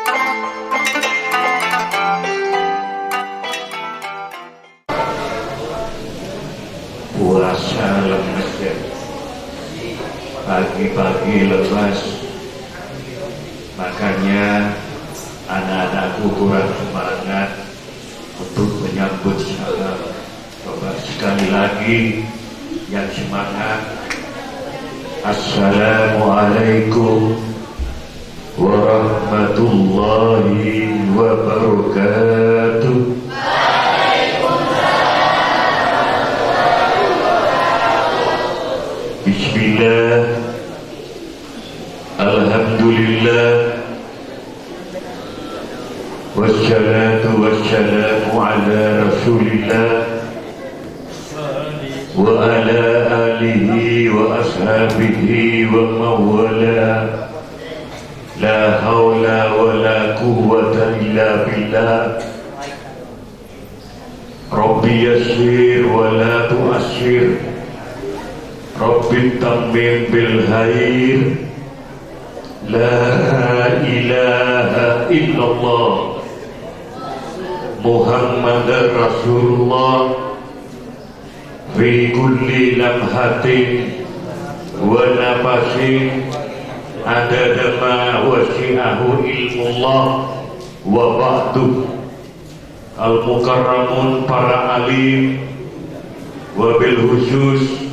Puasa lemes ya, pagi-pagi lemas, makanya anak-anakku kurang semangat untuk menyambut salam. Coba sekali lagi yang semangat. Assalamualaikum warahmatullahi wabarakatuh. Bismillah, alhamdulillah, wassalatu wassalamu ala rasulillah wa ala alihi wa ashabihi wa mawala. La hawla wa la quwwata illa billah. Rabbi yassir wa la tu'assir, Rabbi tammim bil khair. La ilaha illallah Muhammad Rasulullah fi kulli lamhatin wa nafasin adada ma wasi'ahu ilmullah wa ba'du. Al-mukarramun para alim, wabil khusus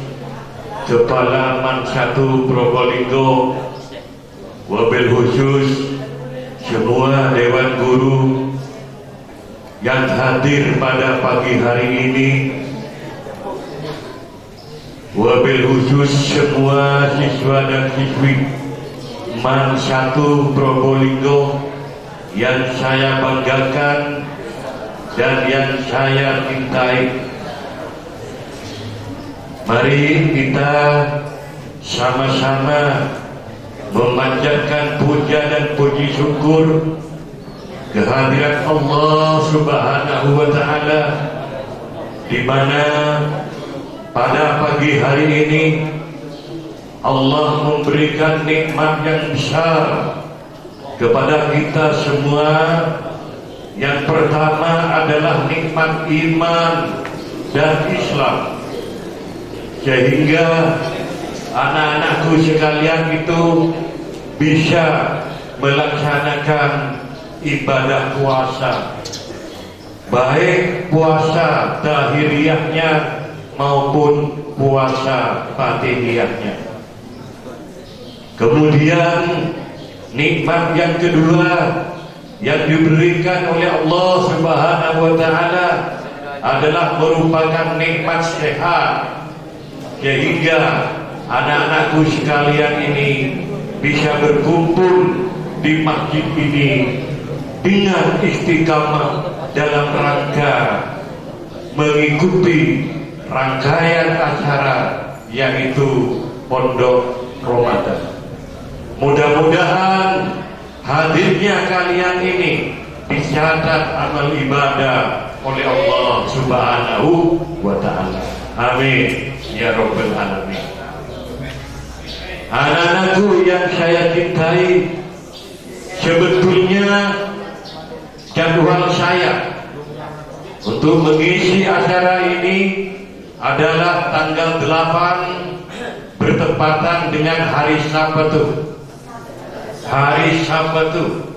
Kepala Mansatu Probolinggo, wabil khusus semua Dewan Guru yang hadir pada pagi hari ini, wabil khusus semua siswa dan siswi Mansatu Probolinggo yang saya banggakan dan yang saya cintai. Mari kita sama-sama memanjatkan puja dan puji syukur kehadirat Allah Subhanahu wa Ta'ala, di mana pada pagi hari ini Allah memberikan nikmat yang besar kepada kita semua. Yang pertama adalah nikmat iman dan Islam, sehingga anak-anakku sekalian itu bisa melaksanakan ibadah puasa, baik puasa zahiriyahnya maupun puasa batiniyahnya. Kemudian nikmat yang kedua yang diberikan oleh Allah Subhanahu wa Ta'ala adalah merupakan nikmat sehat, sehingga anak-anakku sekalian ini bisa berkumpul di masjid ini dengan istiqamah dalam rangka mengikuti rangkaian acara yaitu Pondok Ramadan. Mudah-mudahan hadirnya kalian ini dicatat amal ibadah oleh Allah Subhanahu wa Ta'ala. Amin ya Rabbal Alamin. Anak-anakku yang saya cintai, sebetulnya jadwal saya untuk mengisi acara ini adalah tanggal 8 bertepatan dengan hari Sabtu. Hari Sabtu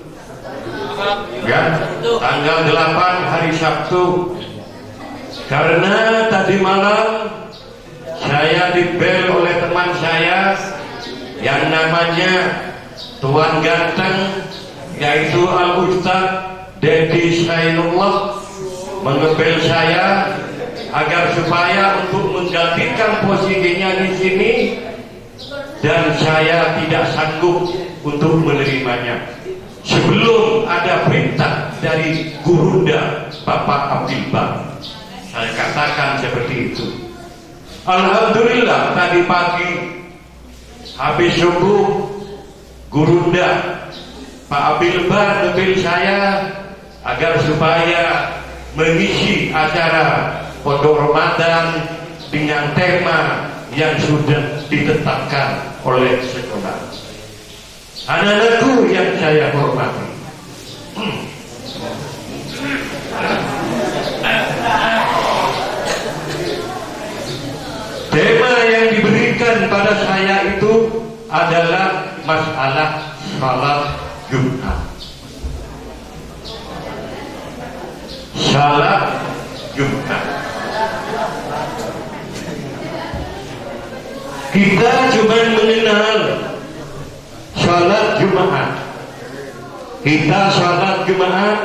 ya, tanggal 8 hari Sabtu. Karena tadi malam saya dibel oleh teman saya yang namanya Tuan Ganteng, yaitu Al-Ustaz Dedi Sainullah, mengebel saya agar supaya untuk menggantikan posisinya di sini, dan saya tidak sanggup untuk menerimanya sebelum ada perintah dari Gurunda Bapak Abdul Bar. Saya katakan seperti itu. Alhamdulillah tadi pagi habis subuh Gurunda Pak Abdul Bar mengambil saya agar supaya mengisi acara Pondok Ramadan dengan tema yang sudah ditetapkan oleh sekolah. Anak-anakku yang saya hormati, itu adalah masalah salat Jumat. Salat Jumat. Kita cuma mengenal salat Jumat. Kita salat Jumat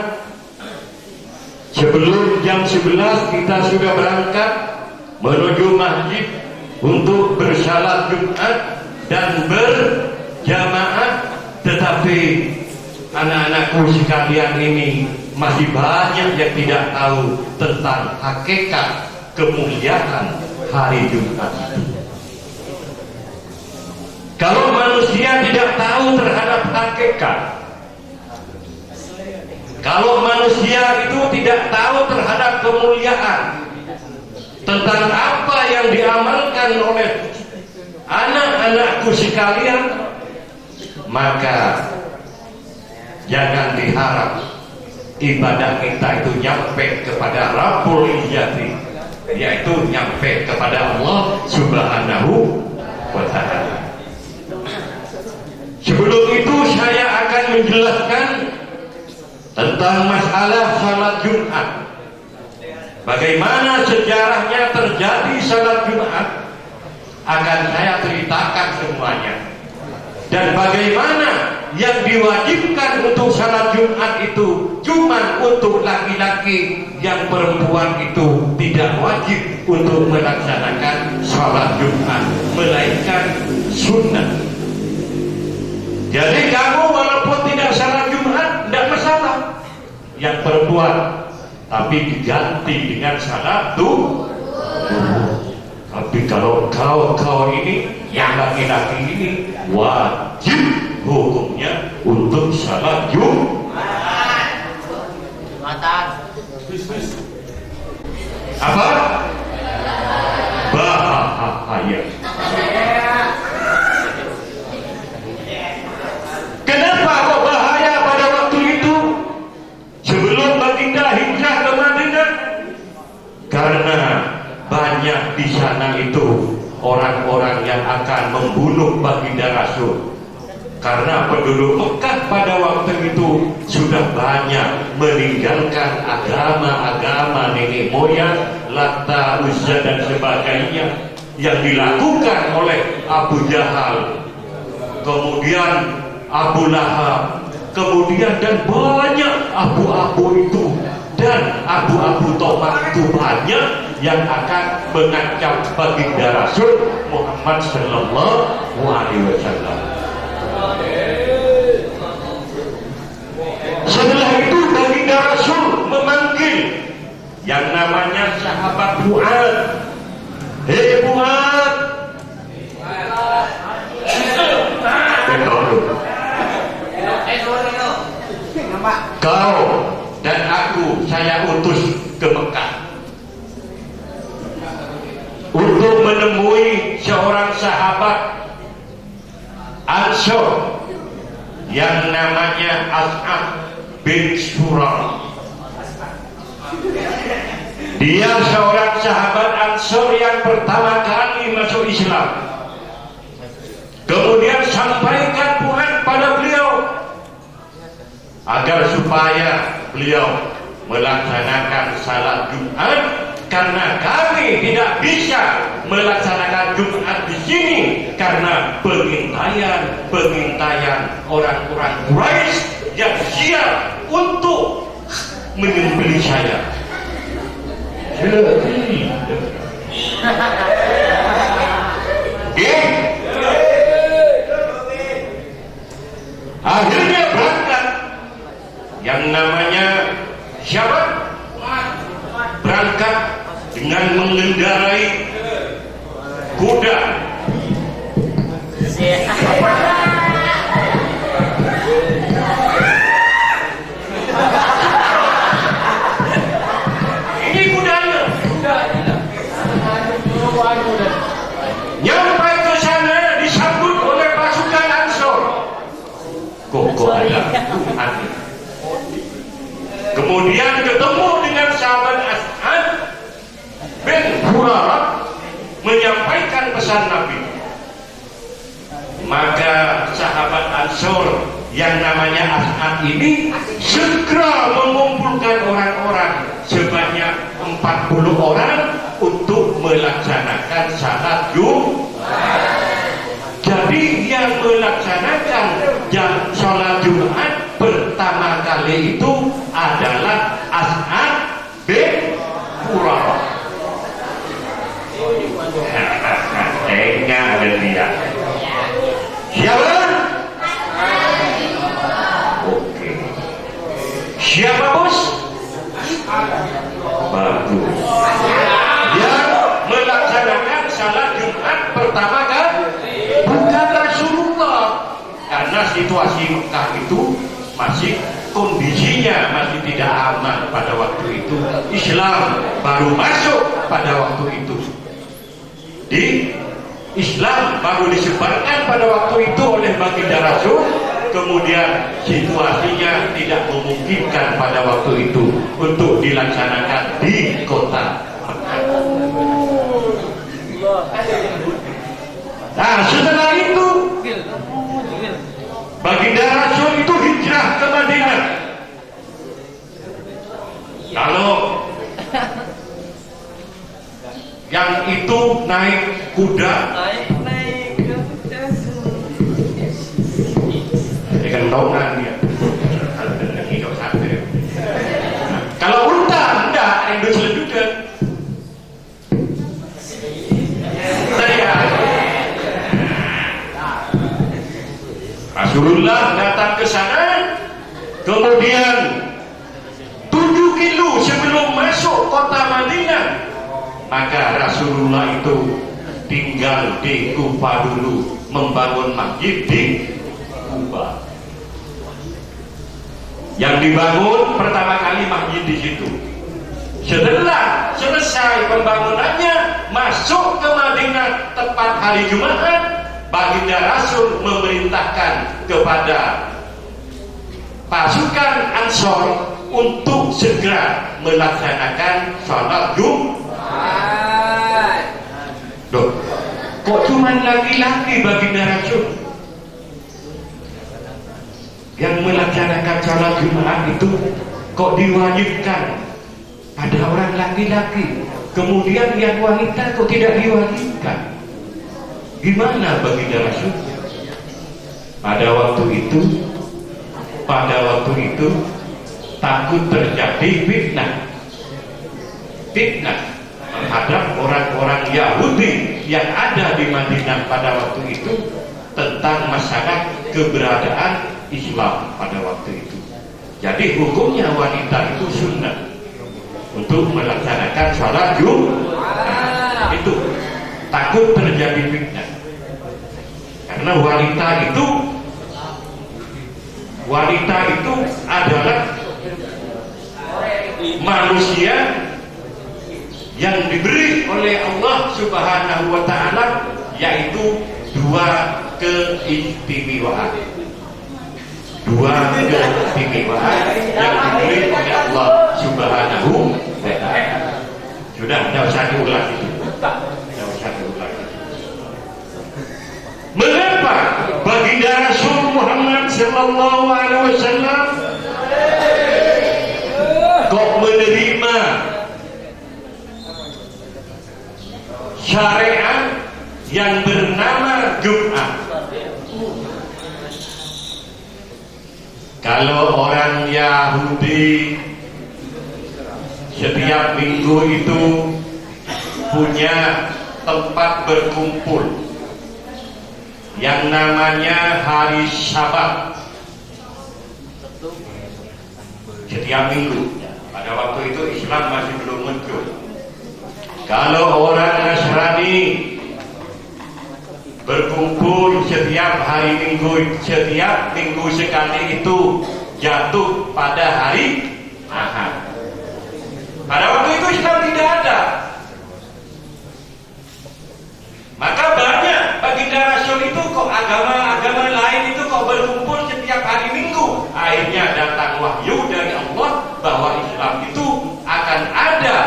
sebelum jam 11 kita sudah berangkat menuju masjid untuk bersalat Jumat dan berjamaah. Tetapi anak-anakku sekalian ini masih banyak yang tidak tahu tentang hakikat kemuliaan hari Jumat. Kalau manusia tidak tahu terhadap hakikat, kalau manusia itu tidak tahu terhadap kemuliaan tentang apa yang diamalkan oleh anak-anakku sekalian, maka jangan diharap ibadah kita itu nyampe kepada Rabbul Izzati, yaitu nyampe kepada Allah Subhanahu wa Ta'ala. Sebelum itu saya akan menjelaskan tentang masalah salat Jumat. Bagaimana sejarahnya terjadi salat Jumat akan saya ceritakan semuanya. Dan bagaimana yang diwajibkan untuk salat Jumat itu cuma untuk laki-laki, yang perempuan itu tidak wajib untuk melaksanakan salat Jumat, melainkan sunnah. Jadi kamu walaupun tidak salat Jumat tidak masalah, yang perempuan, tapi diganti dengan salat duhur. Tapi kalau kau ini yang laki-laki ini wajib hukumnya untuk salat Jumat. Apa? Bahaya. Kenapa kok bahaya pada waktu itu sebelum baginda hijrah ke Madinah? Karena banyak di sana itu orang-orang yang akan membunuh baginda Rasul. Karena penduduk Mekah pada waktu itu sudah banyak meninggalkan agama-agama nenek moyang, Lata, Uzza dan sebagainya yang dilakukan oleh Abu Jahal, kemudian Abu Lahab, kemudian dan banyak abu-abu itu dan abu-abu tomat itu banyak yang akan mengancam baginda Rasul Muhammad Sallallahu Alaihi Wasallam. Setelah itu baginda Rasul memanggil yang namanya sahabat Mu'ad. Hei Mu'ad, kau dan aku saya utus ke Mekah untuk menemui seorang sahabat Ansor yang namanya As'ad bin Surah. Dia seorang sahabat Ansor yang pertama kali masuk Islam. Kemudian sampaikan Quran pada beliau agar supaya beliau melaksanakan salat Jumat, karena kami tidak bisa melaksanakan Jumat di sini karena pengintaian orang-orang Quraisy yang siap untuk menyembelih saya. Akhirnya berangkat yang namanya siapa? Berangkat dengan mengendarai kuda. Ini kudanya. Nyampai ke sana disambut oleh pasukan Ansor. Kok ada aneh. Kemudian ketemu dengan sahabat As'ad bin Hurairah menyampaikan pesan Nabi. Ansor yang namanya As'ad ini segera mengumpulkan orang-orang sebanyak 40 orang untuk melaksanakan salat Jumat. Jadi yang melaksanakan salat Jumat pertama kali itu adalah As'ad bin Zurarah. Enggak ada dia. Siapa? Oke. Siapa bos? Bagus. Yang melaksanakan salat Jumat pertama kan bukan Rasulullah, karena situasi Mekah itu masih kondisinya masih tidak aman pada waktu itu. Islam baru masuk pada waktu itu. Di Islam baru disebarkan pada waktu itu oleh baginda Rasul. Kemudian situasinya tidak memungkinkan pada waktu itu untuk dilaksanakan di kota Mekah. Nah, setelah itu baginda Rasul itu hijrah ke Madinah. Kalau yang itu naik kuda, kentongan dia. Kalau unta enggak, Indo selanjutnya. Rasulullah datang ke sana, kemudian 7 kilo sebelum masuk kota Madinah, maka Rasulullah itu tinggal di Kufa dulu, membangun masjid di Kufa. Yang dibangun pertama kali masjid di situ. Setelah selesai pembangunannya, masuk ke Madinah tepat hari Jumat, baginda Rasul memerintahkan kepada pasukan Ansor untuk segera melaksanakan sholat Jumat. Loh, kok cuma laki-laki baginda Rasul yang melaksanakan sholat Jumat itu? Kok diwajibkan pada orang laki-laki, kemudian yang wanita kok tidak diwajibkan? Gimana baginda Rasul? Pada waktu itu takut terjadi fitnah terhadap orang-orang Yahudi yang ada di Madinah pada waktu itu tentang masalah keberadaan Islam pada waktu itu. Jadi hukumnya wanita itu sunnah untuk melaksanakan sholat Jumat. Itu takut terjadi fitnah, karena wanita itu adalah manusia yang diberi oleh Allah Subhanahu wa Ta'ala, yaitu 2 keistimewaan yang diberi oleh Allah Subhanahu wa Ta'ala. Sudah, tidak usah diulang itu. Mengapa baginda Rasul Muhammad sallallahu alaihi wasallam kok menerima syariat yang bernama Jumat? Kalau orang Yahudi setiap minggu itu punya tempat berkumpul yang namanya hari Sabat setiap minggu. Pada waktu itu Islam masih belum muncul. Kalau orang Nasrani berkumpul setiap hari Minggu, setiap minggu sekali itu jatuh pada hari Ahad. Pada waktu itu Islam tidak ada. Maka banyak baginda Rasul itu kok agama-agama lain itu kok berkumpul setiap hari Minggu. Akhirnya datang wahyu dari Allah bahwa Islam itu akan ada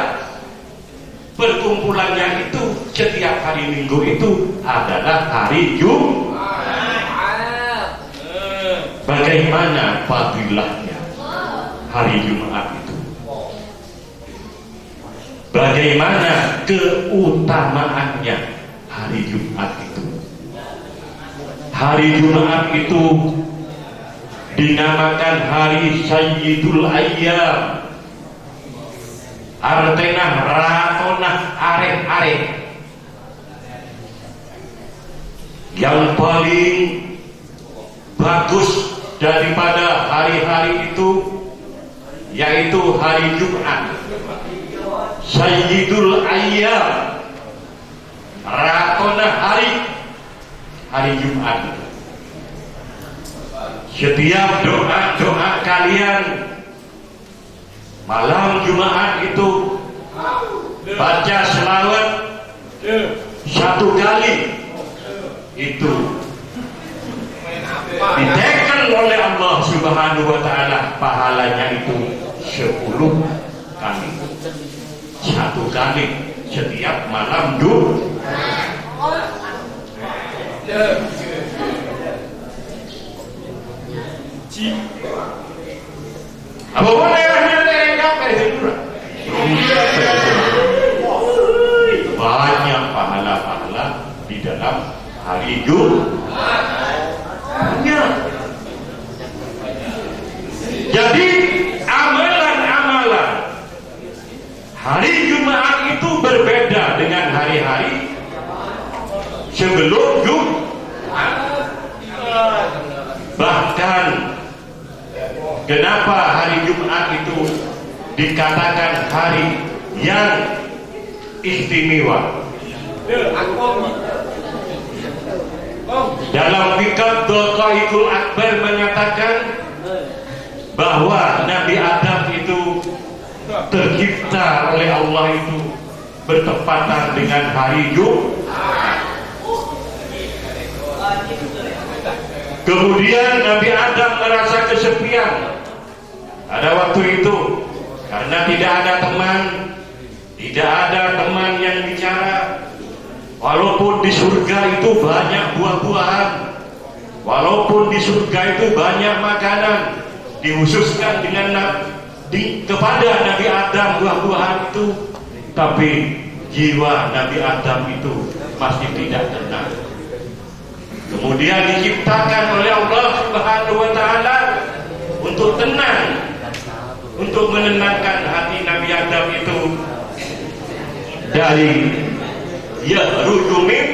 perkumpulannya itu setiap hari Minggu itu adalah hari Jumat. bagaimana fadilahnya hari Jumat itu, bagaimana keutamaannya hari Jumat itu. Hari Jumat itu dinamakan hari Sayyidul Ayyam, artinya ratonah areh-areh, yang paling bagus daripada hari-hari itu yaitu hari Jumat, Sayyidul Ayyam, ratonah hari Jumat. Setiap doa-doa kalian malam Jumat itu baca selawat 1 kali, itu ditekan oleh Allah Subhanahu wa Ta'ala, pahalanya itu 10 kali, 1 kali setiap malam Jumat. Apa boleh banyak pahala-pahala di dalam hari Jumat. Banyak. Jadi amalan-amalan hari Jumat itu berbeda dengan hari-hari sebelum Jumat. Bahkan kenapa hari Jumat itu dikatakan hari yang istimewa? Dalam kitab Daqaiqul Akbar mengatakan bahwa Nabi Adam itu tercipta oleh Allah itu bertepatan dengan hari Jumat. Kemudian Nabi Adam merasa kesepian pada waktu itu karena tidak ada teman yang bicara. Walaupun di surga itu banyak buah-buahan, walaupun di surga itu banyak makanan dihususkan kepada Nabi Adam buah-buahan itu, tapi jiwa Nabi Adam itu masih tidak tenang. Kemudian diciptakan oleh Allah Subhanahu wa Ta'ala untuk tenang, untuk menenangkan hati Nabi Adam itu dari yakhruju min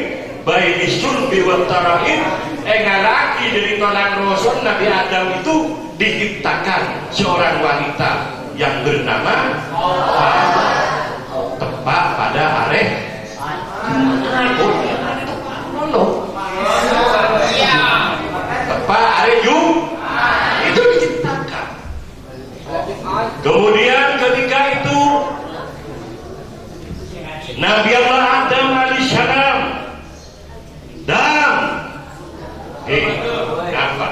baini sulbi wa tara'ib, ngalaki dari tolak rasul. Nabi Adam itu diciptakan seorang wanita yang bernama Hawa, tepat pada hari tepat hari Jumat itu diciptakan. Kemudian ketika itu Nabi Allah Adam alaihissalam dan apa?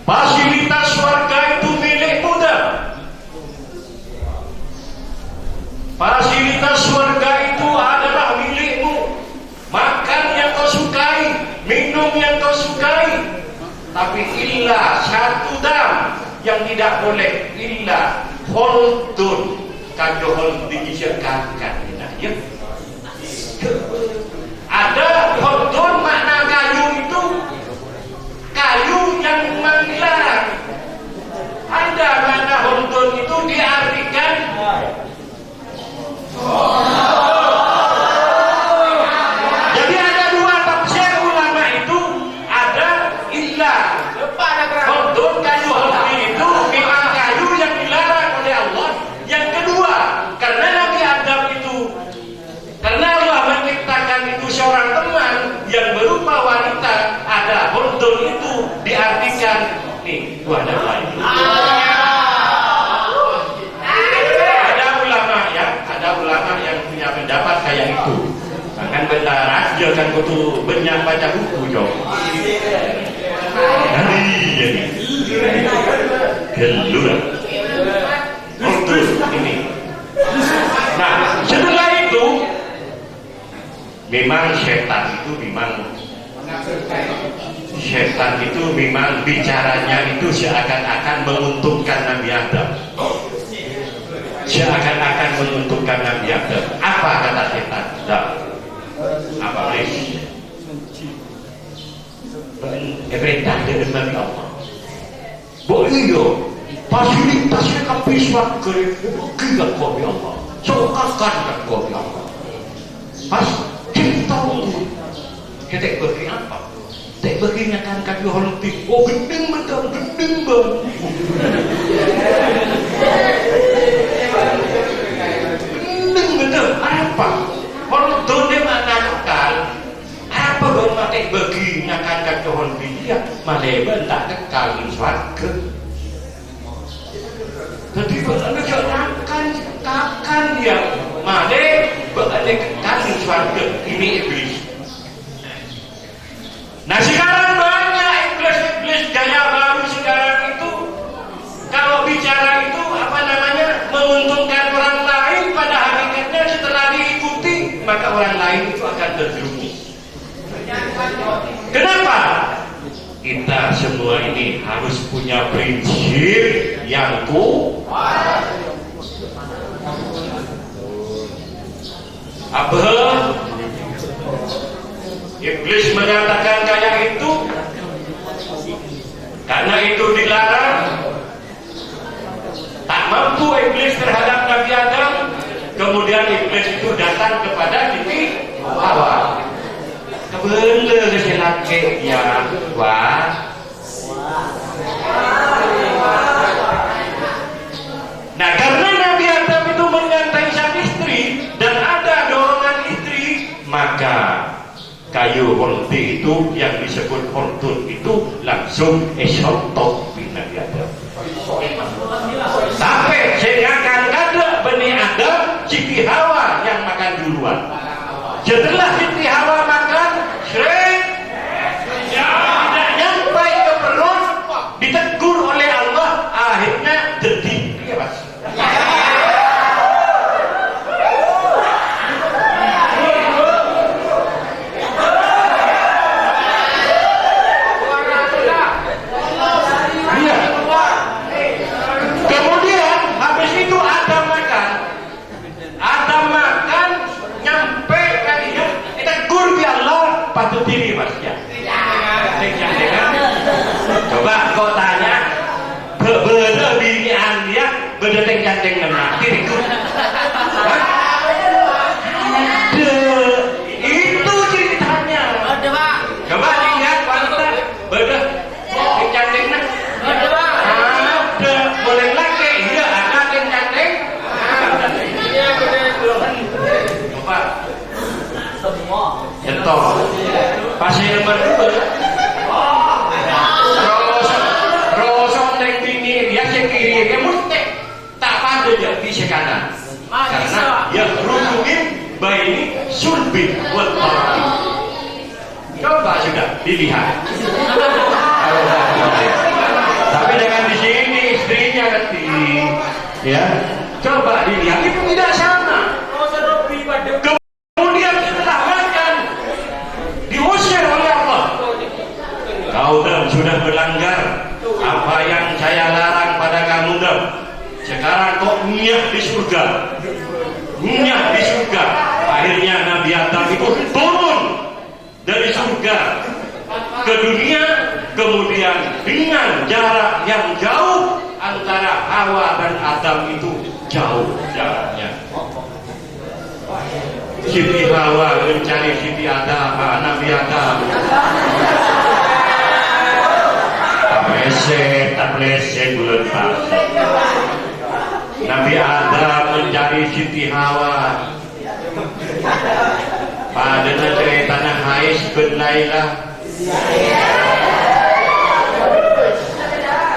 Fasilitas surga itu milikmu dah. Fasilitas surga itu adalah milikmu. Makan yang kau sukai, minum yang kau sukai. Tapi illa satu dam yang tidak boleh, illa khuldun. Kadohol diisyaratkan ya. Ada khuldun, makna kayu itu kayu yang menghilang. Ada makna khuldun itu diartikan jadi ada dua tafsir ulama itu, ada illa khuldun, kayu khuldun itu memang kayu yang dilarang oleh Allah. Yang kedua, karena Nabi Adam itu, karena Allah menciptakan itu seorang teman yang berupa wanita, ada khuldun itu diartikan nih ada lain. Ada ulama yang punya pendapat kayak itu. Kan bentar aja kan kutu banyak baca buku jo. Jadi gelur. Khuldun ini. Nah, setelah itu memang setan itu memang Setan itu memang bicaranya itu seakan-akan menguntungkan Nabi Adam. Seakan-akan menguntungkan Nabi Adam. Apa kata setan? Apa please? Perintah dari Nabi Allah. Iya, fasilitasnya kepisah kegiatan Nabi Allah. Sokakan kan Nabi Allah. Pas kita kita bagi apa? Tak baginya kan kaki holti. Oh gending betul, gending bang. Gending betul. Apa? Kalau donde mengatakan apa bang mati baginya kan kaki holti? Ya malah bentak kekal di surga. Jadi bagaimana jangan kakan dia malah bagaimana kekal di surga ini iblis. Nah sekarang banyak iblis gaya baru sekarang itu kalau bicara itu apa namanya menguntungkan orang lain, pada hakikatnya setelah diikuti maka orang lain itu akan terjerumus. Kenapa? Kita semua ini harus punya prinsip yang kuat. Apa? Iblis menyatakan kayak itu karena itu dilarang. Tak mampu iblis terhadap Nabi Adam, kemudian iblis itu datang kepada Siti Hawa. Kebenar kesilake ya wah. Nah karena Nabi Adam itu menyantai sang istri dan ada dorongan istri, maka kayu holti itu yang disebut holtun itu langsung esontok Nabi Adam. Sampai sehingga kada Bani Adam Siti Hawa yang makan duluan. Setelah Siti Hawa makan, sering tidak nyampai ke perut, ditegur oleh Allah, akhirnya jadi bebas. Patut diri mas ya. Coba kau tanya bener binian dia bener canteng menang diriku. Itu ceritanya. Coba lihat wanita bener canteng nak. Ada boleh lagi iya ada canteng. Coba semua contoh pasien nomor 2 rosok neng bini dia sekiri dia mesti tak pada jadi sekanan karena yang rujukin bayi sulbi buat orang. Coba sudah dilihat tapi dengan di sini istrinya nanti ya coba dilihat itu tidak sama. Kemudian setelah makan diusir oleh Allah. Kau sudah melanggar apa yang saya larang pada kamu dah. Sekarang kok nyah di surga. Nyah di surga. Akhirnya Nabi Adam itu turun dari surga ke dunia, kemudian dengan jarak yang jauh antara Hawa dan Adam itu jauh jaraknya. Siti Hawa mencari Siti Adam, Nabi Adam. Tak pleset bulan pas. Nabi Adam mencari Siti Hawa. Pada negeri tanah Hais bin Lailah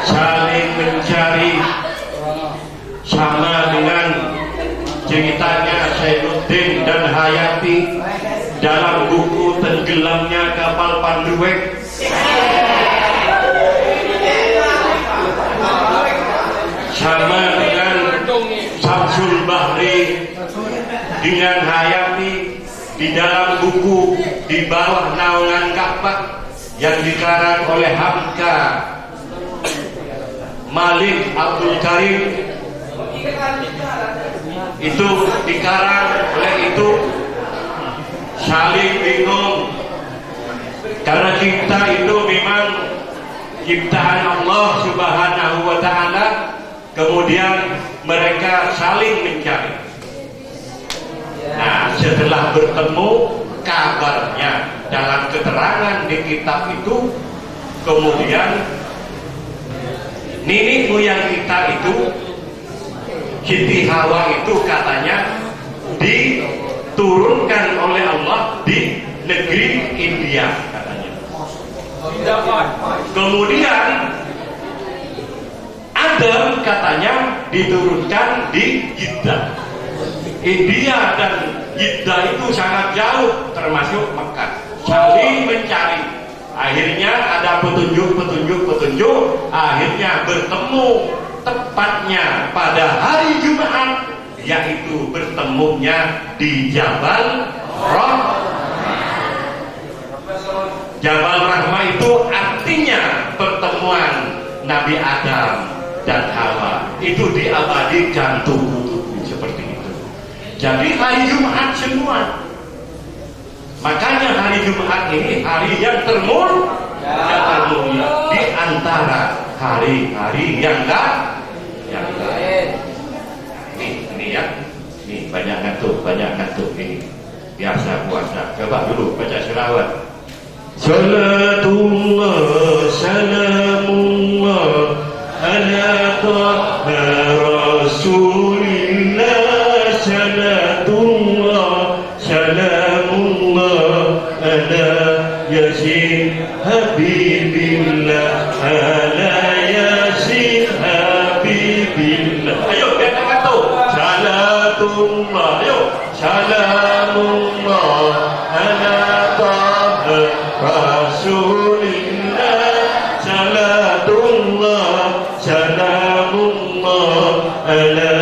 saling mencari sama dengan ceritanya Sainuddin dan Hayati dalam buku Tenggelamnya Kapal Panduwek. Sama dengan Samsul Bahri dengan Hayati di dalam buku Di Bawah Naungan Ka'bah yang dikarang oleh Hamka Malik Abdul Karim, itu dikarang oleh itu saling bingung karena kita itu memang ciptaan Allah Subhanahu wa ta'ala, kemudian mereka saling mencari. Nah, setelah bertemu, kabarnya dalam keterangan di kitab itu, kemudian nenek moyang kita itu, Siti Hawa itu katanya diturunkan oleh Allah di negeri India katanya. Kemudian Adam katanya diturunkan di Jeddah. India dan Jeddah itu sangat jauh, termasuk Mekah. Saling mencari. Akhirnya ada petunjuk, akhirnya bertemu tepatnya pada hari Jumat, yaitu bertemunya di Jabal Rahmah. Jabal Rahmah itu artinya pertemuan Nabi Adam dan Hawa. Itu diabadikan tubuh-tubuh seperti itu. Jadi hari Jumat semua. Makanya hari Jumat ini hari yang termulia di antara hari-hari yang lain. Ini ya. Ini banyak ngantuk ini. Biasa puasa. Coba dulu baca selawat. Salatullah salamullah ala taha rasulillah, salatullah salamullah ala yasin habibillah, ala yasin habibillah. Ayo kita kata salatullah, ayo salamullah ala taha rasulillah, salatullah salamullah ala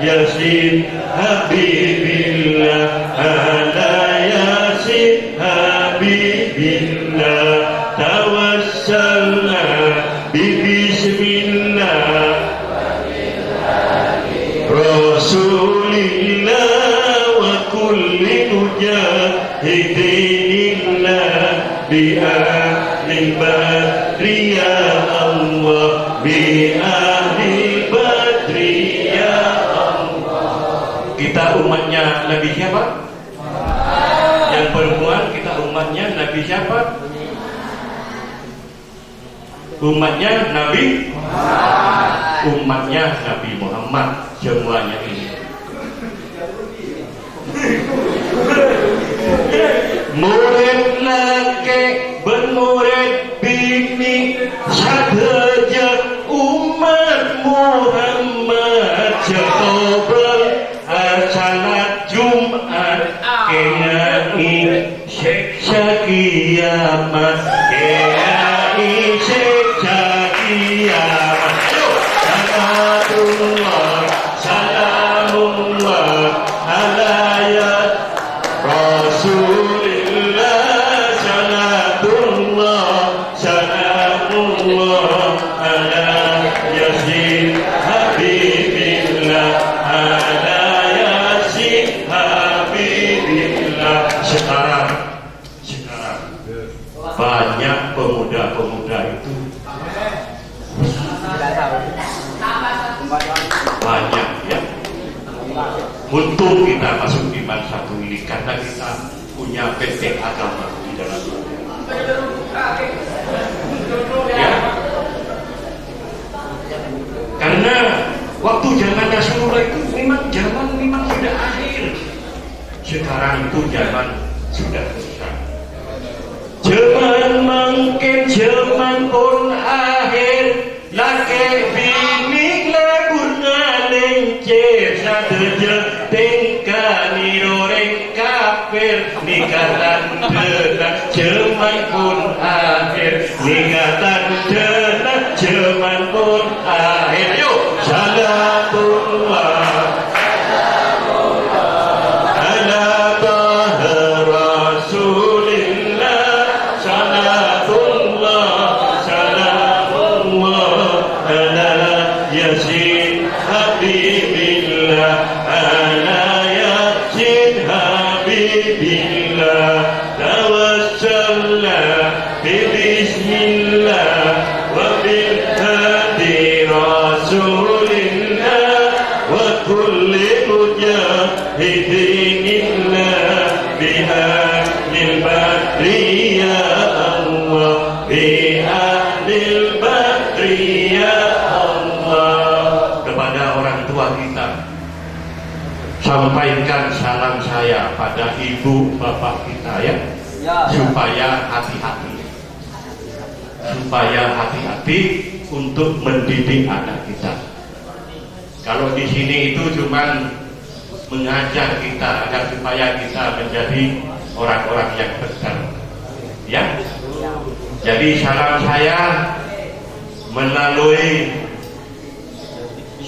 yasin habibillah, ala yasin habibillah, tawassalna bismillah rasulillah wa kulli mujahidinillah bi ahli badri ya Allah, bi ahli badri ya Allah. Kita umatnya Nabi siapa? Yang perempuan kita umatnya Nabi siapa? Umatnya Nabi umatnya Nabi Muhammad semuanya ini. Murid laki bermurid bini sahaja umat Muhammad, sekobel salat Jumat kenai siksa kiamat, kenai siksa kiamat. Salamullah salamullah ala ya rasulillah, salatullah salamullah ala yasin habibillah, ala yasin habibillah. Sekarang banyak pemuda-pemuda itu banyak ya. Untung kita masuk iman satu ini karena kita punya PT agama di dalam ya. Karena waktu zaman Rasulullah itu memang sudah akhir. Sekarang itu zaman sudah selesai. Zaman mungkin zaman pun akhir, laki bini lebur ngalencir, sadeja tingkani doreng kafir, nikatan denang zaman pun akhir, nikatan denang zaman pun akhir. Ayo salatullah ala taha rasulillah, salatullah bismillah wa bil hadi rasulillah wa kulli mujahidin bihaqqil badri ya Allah bihaqqil badri ya Allah. Kepada orang tua kita, sampaikan salam saya pada ibu bapak kita ya, supaya hati-hati untuk mendidik anak kita. Kalau di sini itu cuman mengajar kita agar supaya kita menjadi orang-orang yang benar ya. Jadi salam saya melalui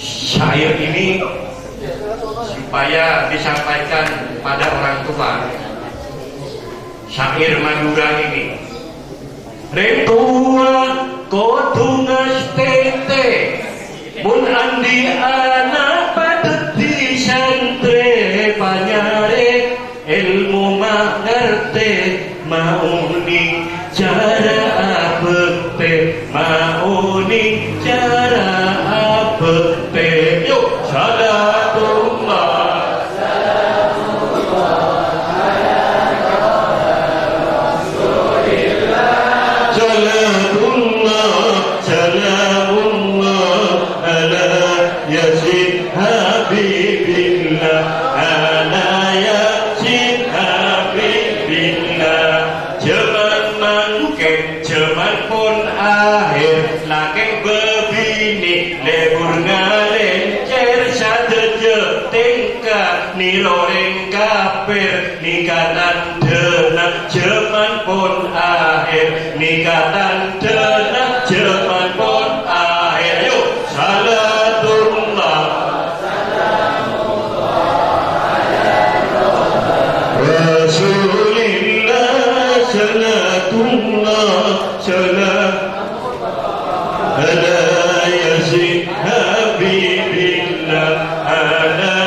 syair ini supaya disampaikan pada orang tua. Syair Madura ini, Retua kotungas tete mun andi anak padeti santre panyare ilmu mangerte mauni cara abekte mauni cara abekte yuk salatullah niloreng kafir nikatan dena jaman pun akhir nikatan dena jaman pun akhir. Yuk salatullah Rasulillah salatullah salam ala yasin habibillah ala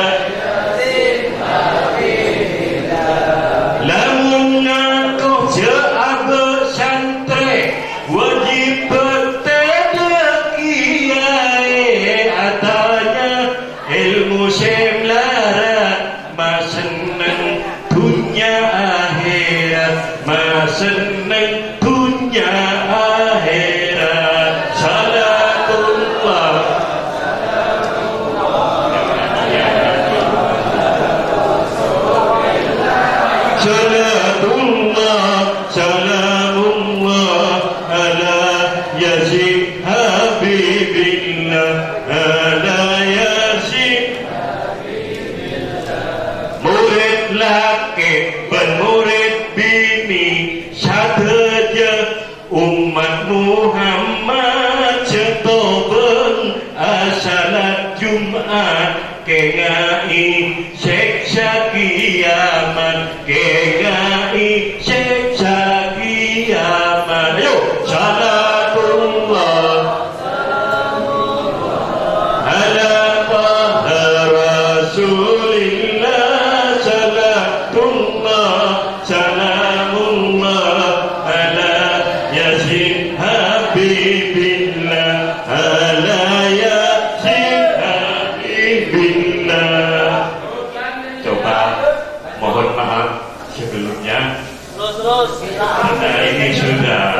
seneng dunia akhirat salatullah salatullah salamullah ala yasin habibillah ala yasin murid laki bermurid bini sateja umat Muhammad cetobeng asalat Jumat kengai seksa kiamat kengai seksa kiamat. Yuk salatullah ala taha rasulillah salatullah salamullah ala yasin habibillah ala yasin habibillah. Coba mohon maaf sebelumnya karena ini sudah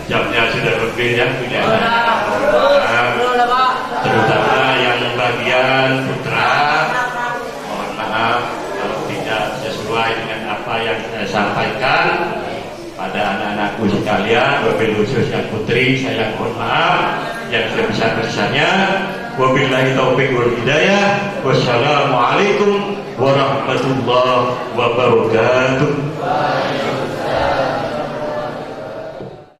jamnya sudah lebih ya punya terutama yang bagian putra, mohon maaf kalau tidak sesuai dengan apa yang saya sampaikan pada anak-anakku sekalian, wabil khusus yang putri saya mohon maaf yang sebesar-besarnya. Wabillahi taufiq wal hidayah. Wassalamualaikum warahmatullahi wabarakatuh.